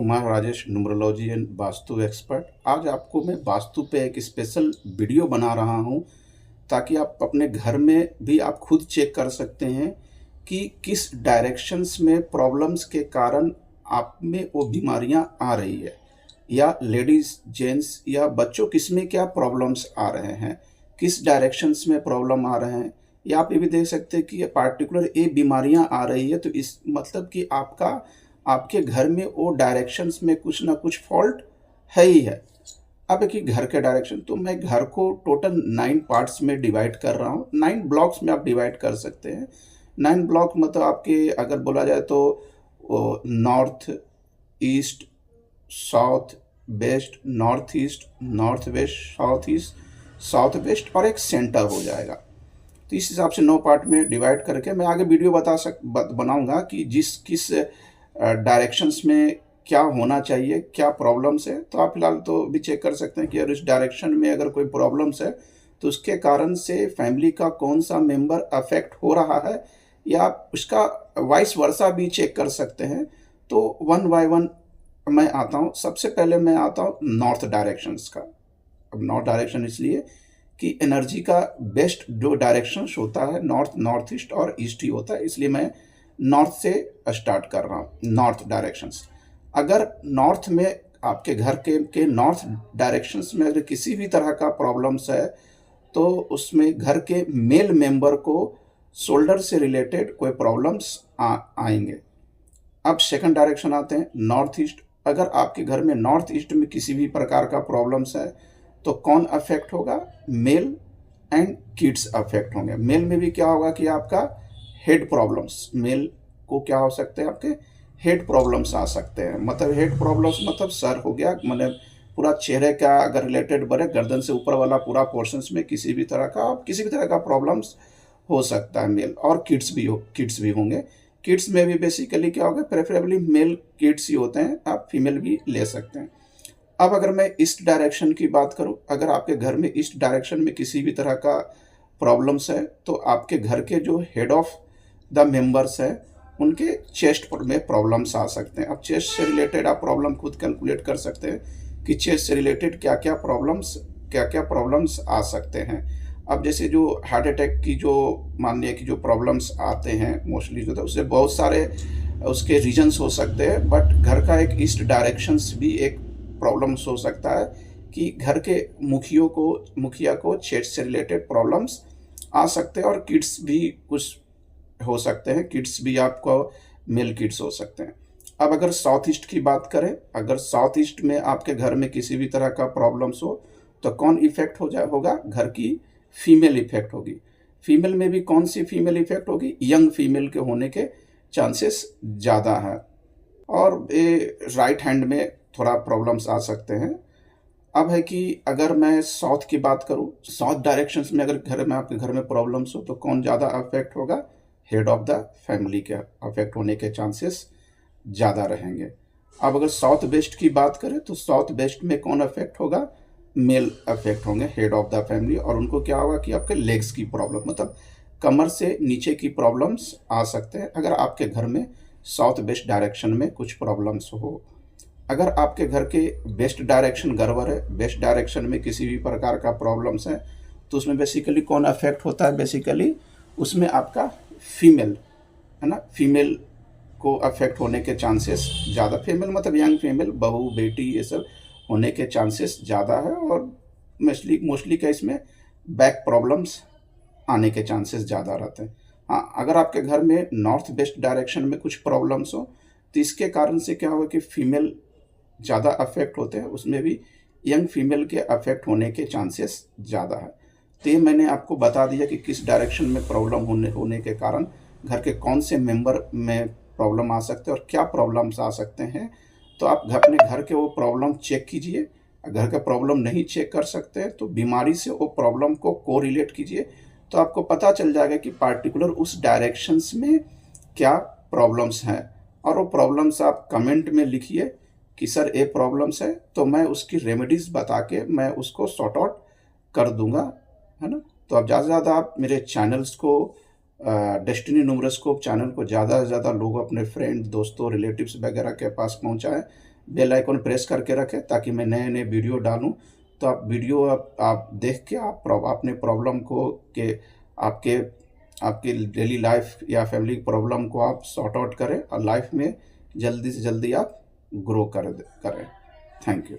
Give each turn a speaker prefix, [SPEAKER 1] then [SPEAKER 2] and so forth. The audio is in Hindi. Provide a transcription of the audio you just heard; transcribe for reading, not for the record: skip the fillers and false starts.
[SPEAKER 1] Kumar Rajesh, numerology and vastu expert. आज आपको मैं वास्तु पे एक स्पेशल वीडियो बना रहा हूं ताकि आप अपने घर में भी आप खुद चेक कर सकते हैं कि किस डायरेक्शंस में प्रॉब्लम्स के कारण आप में वो बीमारियां आ रही है, या लेडीज जेंट्स या बच्चों किस में क्या प्रॉब्लम्स आ रहे हैं, किस डायरेक्शंस में प्रॉब्लम आ रहे हैं। या आप ये भी देख सकते हैं कि ये पार्टिकुलर ये बीमारियां आ रही है, तो इस मतलब कि आपके घर में वो डायरेक्शंस में कुछ ना कुछ फॉल्ट है ही है। अब एक ही घर के डायरेक्शन, तो मैं घर को टोटल 9 पार्ट्स में डिवाइड कर रहा हूँ। 9 ब्लॉक्स में आप डिवाइड कर सकते हैं। 9 ब्लॉक मतलब आपके अगर बोला जाए तो north east, south west, north east, north west, south east, south west और एक सेंटर हो जाएगा। तो इस हिसाब से 9 पार्ट में डिवाइड करके मैं आगे वीडियो बनाऊंगा कि किस डायरेक्शंस में क्या होना चाहिए, क्या प्रॉब्लम्स है। तो आप फिलहाल तो भी चेक कर सकते हैं कि अगर इस डायरेक्शन में अगर कोई प्रॉब्लम्स है तो उसके कारण से फैमिली का कौन सा मेंबर अफेक्ट हो रहा है, या आप उसका वाइस वर्सा भी चेक कर सकते हैं। तो वन बाय वन मैं आता हूँ। सबसे पहले मैं आता हूँ नॉर्थ डायरेक्शंस का। अब नॉर्थ डायरेक्शन इसलिए कि एनर्जी का बेस्ट जो डायरेक्शंस होता है नॉर्थ ईस्ट और ईस्ट ही होता है, इसलिए मैं नॉर्थ से स्टार्ट कर रहा हूँ। नॉर्थ डायरेक्शंस, अगर नॉर्थ में आपके घर के नॉर्थ डायरेक्शंस में अगर किसी भी तरह का प्रॉब्लम्स है तो उसमें घर के मेल मेंबर को शोल्डर से रिलेटेड कोई प्रॉब्लम्स आएंगे। अब सेकंड डायरेक्शन आते हैं नॉर्थ ईस्ट। अगर आपके घर में नॉर्थ ईस्ट में किसी भी प्रकार का प्रॉब्लम्स है तो कौन अफेक्ट होगा? मेल एंड किड्स अफेक्ट होंगे। मेल में भी क्या होगा कि आपका हेड प्रॉब्लम्स, मेल को क्या हो सकते हैं, आपके हेड प्रॉब्लम्स आ सकते हैं। मतलब हेड प्रॉब्लम्स मतलब सर हो गया, मतलब पूरा चेहरे का अगर रिलेटेड बड़े गर्दन से ऊपर वाला पूरा पोर्शंस में किसी भी तरह का प्रॉब्लम्स हो सकता है। मेल और किड्स भी होंगे। किड्स में भी बेसिकली क्या होगा, प्रेफरेबली मेल किड्स ही होते हैं, आप फीमेल भी ले सकते हैं। अब अगर मैं ईस्ट डायरेक्शन की बात करूं, अगर आपके घर में ईस्ट डायरेक्शन में किसी भी तरह का प्रॉब्लम्स है तो आपके घर के जो हेड ऑफ द मेंबर्स है उनके चेस्ट में प्रॉब्लम्स आ सकते हैं। अब चेस्ट से रिलेटेड आप प्रॉब्लम खुद कैलकुलेट कर सकते हैं कि चेस्ट से रिलेटेड क्या क्या प्रॉब्लम्स आ सकते हैं। अब जैसे जो हार्ट अटैक की जो मानिए कि जो प्रॉब्लम्स आते हैं मोस्टली जो, उससे बहुत सारे उसके रीजन्स हो सकते हैं, बट घर का एक ईस्ट डायरेक्शंस भी एक प्रॉब्लम्स हो सकता है कि घर के मुखिया को चेस्ट से रिलेटेड प्रॉब्लम्स आ सकते हैं। और किड्स भी कुछ हो सकते हैं, किड्स भी आपको मेल किड्स हो सकते हैं। अब अगर साउथ ईस्ट की बात करें, अगर साउथ ईस्ट में आपके घर में किसी भी तरह का प्रॉब्लम्स हो तो कौन इफेक्ट होगा? घर की फीमेल इफेक्ट होगी। फीमेल में भी कौन सी फीमेल इफेक्ट होगी? यंग फीमेल के होने के चांसेस ज़्यादा है। और ये राइट हैंड में थोड़ा प्रॉब्लम्स आ सकते हैं। अब है कि अगर मैं साउथ की बात करूं, साउथ डायरेक्शंस में अगर आपके घर में प्रॉब्लम्स हो तो कौन ज़्यादा अफेक्ट होगा? हेड ऑफ द फैमिली के अफेक्ट होने के चांसेस ज़्यादा रहेंगे। अब अगर साउथ वेस्ट की बात करें तो साउथ वेस्ट में कौन अफेक्ट होगा? मेल अफेक्ट होंगे, हेड ऑफ द फैमिली। और उनको क्या होगा कि आपके लेग्स की प्रॉब्लम, मतलब कमर से नीचे की प्रॉब्लम्स आ सकते हैं अगर आपके घर में साउथ वेस्ट डायरेक्शन में कुछ प्रॉब्लम्स हो। अगर आपके घर के वेस्ट डायरेक्शन गड़बड़ है, वेस्ट डायरेक्शन में किसी भी प्रकार का प्रॉब्लम्स है, तो उसमें बेसिकली कौन अफेक्ट होता है? बेसिकली उसमें आपका फीमेल है ना, फीमेल को अफेक्ट होने के चांसेस ज़्यादा। फीमेल मतलब यंग फीमेल, बहू बेटी, ये सब होने के चांसेस ज़्यादा है। और मोस्टली केस में बैक प्रॉब्लम्स आने के चांसेस ज़्यादा रहते हैं। हाँ, अगर आपके घर में नॉर्थ वेस्ट डायरेक्शन में कुछ प्रॉब्लम्स हो तो इसके कारण से क्या होगा कि फीमेल ज़्यादा अफेक्ट होते हैं, उसमें भी यंग फीमेल के अफेक्ट होने के चांसेस ज़्यादा है। तो ये मैंने आपको बता दिया कि किस डायरेक्शन में प्रॉब्लम होने के कारण घर के कौन से मेंबर में प्रॉब्लम आ सकते हैं और क्या प्रॉब्लम्स आ सकते हैं। तो आप अपने घर के वो प्रॉब्लम चेक कीजिए। घर का प्रॉब्लम नहीं चेक कर सकते हैं तो बीमारी से वो प्रॉब्लम को कोरिलेट कीजिए, तो आपको पता चल जाएगा कि पार्टिकुलर उस डायरेक्शंस में क्या प्रॉब्लम्स हैं। और वो प्रॉब्लम्स आप कमेंट में लिखिए कि सर ये प्रॉब्लम्स है, तो मैं उसकी रेमेडीज़ बता के मैं उसको सॉर्ट आउट कर दूंगा, है ना। तो अब ज़्यादा से ज़्यादा आप मेरे चैनल्स को, डेस्टिनी न्यूमरोस्कोप चैनल को ज़्यादा से ज़्यादा लोग अपने फ्रेंड, दोस्तों, रिलेटिव्स वगैरह के पास पहुंचाएं। बेल आइकन प्रेस करके रखें ताकि मैं नए नए वीडियो डालूं तो आप वीडियो आप देख के आप अपने प्रॉब्लम को के आपके आपके डेली लाइफ या फैमिली प्रॉब्लम को आप सॉर्ट आउट करें और लाइफ में जल्दी से जल्दी आप ग्रो करें। Thank you.